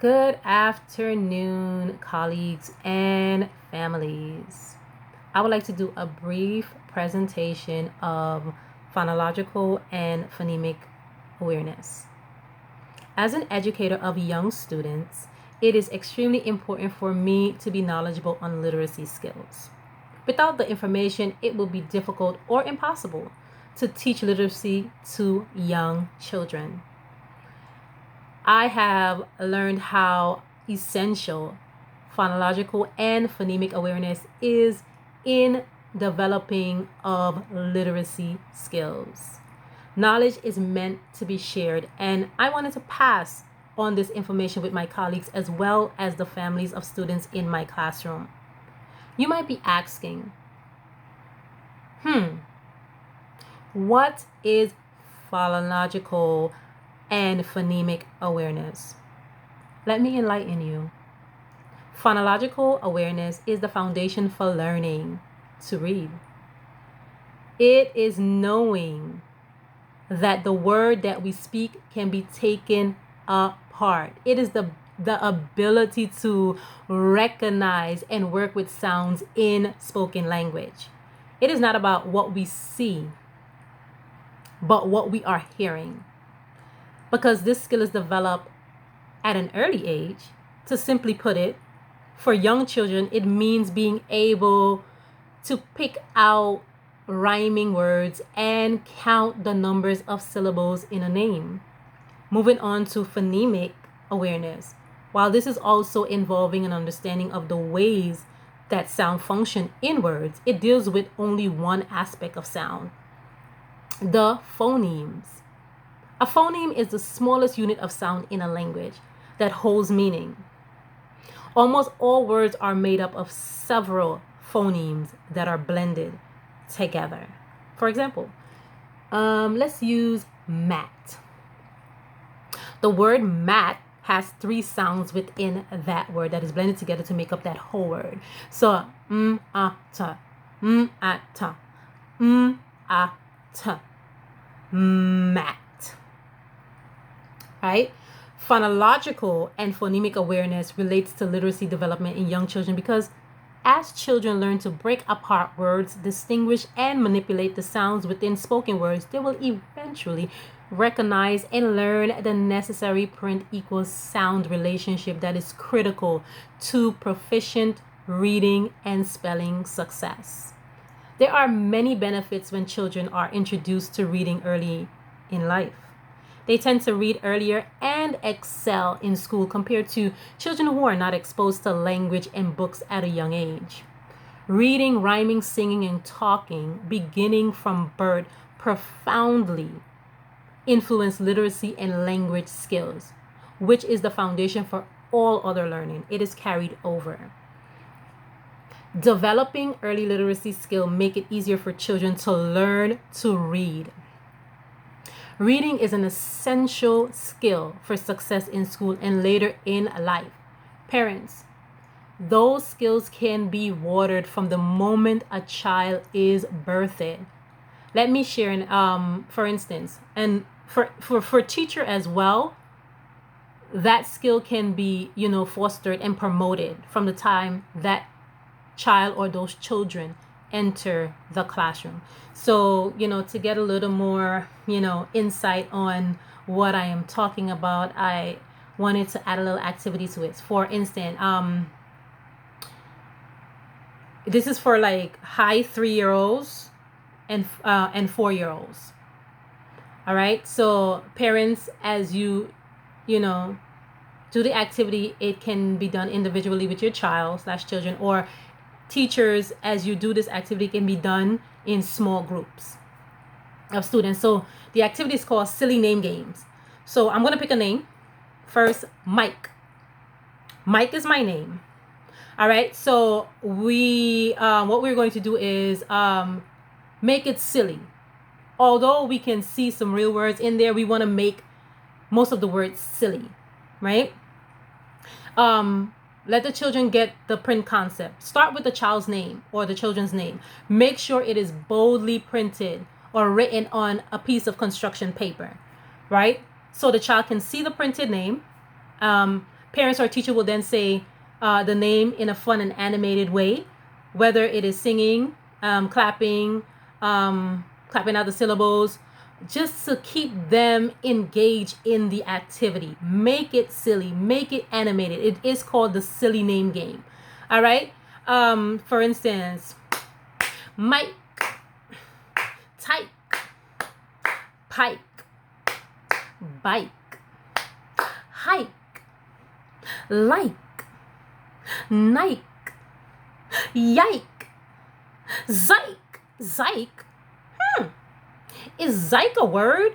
Good afternoon, colleagues and families. I would like to do a brief presentation of phonological and phonemic awareness. As an educator of young students, it is extremely important for me to be knowledgeable on literacy skills. Without the information, it will be difficult or impossible to teach literacy to young children. I have learned how essential phonological and phonemic awareness is in developing of literacy skills. Knowledge is meant to be shared, and I wanted to pass on this information with my colleagues as well as the families of students in my classroom. You might be asking, what is phonological and phonemic awareness? Let me enlighten you. Phonological awareness is the foundation for learning to read. It is knowing that the word that we speak can be taken apart. It is the ability to recognize and work with sounds in spoken language. It is not about what we see, but what we are hearing. Because this skill is developed at an early age. To simply put it, for young children, it means being able to pick out rhyming words and count the numbers of syllables in a name. Moving on to phonemic awareness. While this is also involving an understanding of the ways that sound function in words, it deals with only one aspect of sound, the phonemes. A phoneme is the smallest unit of sound in a language that holds meaning. Almost all words are made up of several phonemes that are blended together. For example, let's use mat. The word mat has 3 sounds within that word that is blended together to make up that whole word. So, ta, ta, ta, mat. Right? Phonological and phonemic awareness relates to literacy development in young children because as children learn to break apart words, distinguish and manipulate the sounds within spoken words, they will eventually recognize and learn the necessary print equals sound relationship that is critical to proficient reading and spelling success. There are many benefits when children are introduced to reading early in life. They tend to read earlier and excel in school compared to children who are not exposed to language and books at a young age. Reading, rhyming, singing, and talking, beginning from birth, profoundly influence literacy and language skills, which is the foundation for all other learning. It is carried over. Developing early literacy skill make it easier for children to learn to read. Reading is an essential skill for success in school and later in life. Parents, those skills can be watered from the moment a child is birthed. Let me share, for instance, and for teacher as well, that skill can be, fostered and promoted from the time that child or those children enter the classroom. So, to get a little more, insight on what I am talking about, I wanted to add a little activity to it. For instance, this is for like high 3-year-olds and 4-year-olds. All right. So parents, as you do the activity, it can be done individually with your child/children, or teachers, as you do this activity, can be done in small groups of students. So the activity is called Silly Name Games. So I'm going to pick a name. First, Mike. Mike is my name. All right. So what we're going to do is make it silly. Although we can see some real words in there, we want to make most of the words silly, right? Let the children get the print concept. Start with the child's name or the children's name. Make sure it is boldly printed or written on a piece of construction paper, right? So the child can see the printed name. Parents or teacher will then say the name in a fun and animated way, whether it is singing, clapping, clapping out the syllables, just to keep them engaged in the activity. Make it silly, make it animated. It is called the silly name game. All right. For instance, Mike, tyke, pike, bike, hike, like, Nike, yike, zyke. Is zyke a word?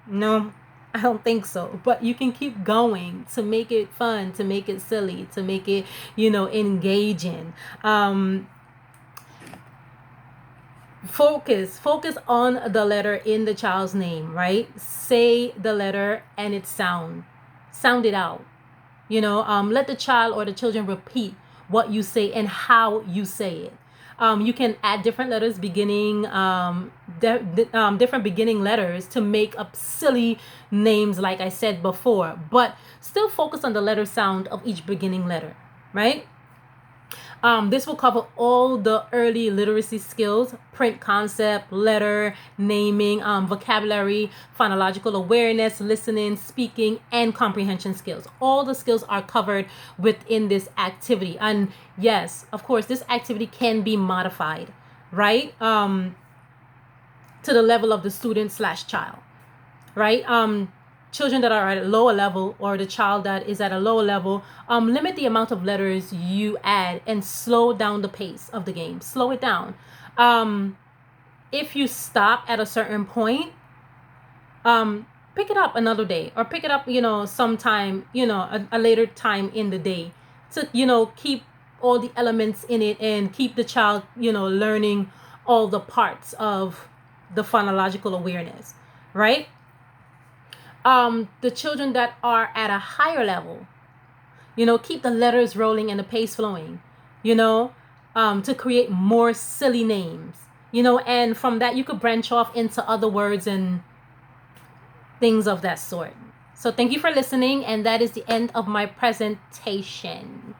No, I don't think so. But you can keep going to make it fun, to make it silly, to make it, engaging. Focus on the letter in the child's name, right? Say the letter and its sound it out. Let the child or the children repeat what you say and how you say it. You can add different letters beginning, different beginning letters to make up silly names, like I said before, but still focus on the letter sound of each beginning letter, right? This will cover all the early literacy skills: print concept, letter, naming, vocabulary, phonological awareness, listening, speaking, and comprehension skills. All the skills are covered within this activity. And yes, of course, this activity can be modified, right? To the level of the student/child, right? Children that are at a lower level, or the child that is at a lower level, limit the amount of letters you add and slow down the pace of the game. Slow it down. If you stop at a certain point, pick it up another day, or pick it up, sometime, a later time in the day, to, keep all the elements in it and keep the child, learning all the parts of the phonological awareness, right? The children that are at a higher level, keep the letters rolling and the pace flowing, to create more silly names, and from that you could branch off into other words and things of that sort. So thank you for listening, and that is the end of my presentation.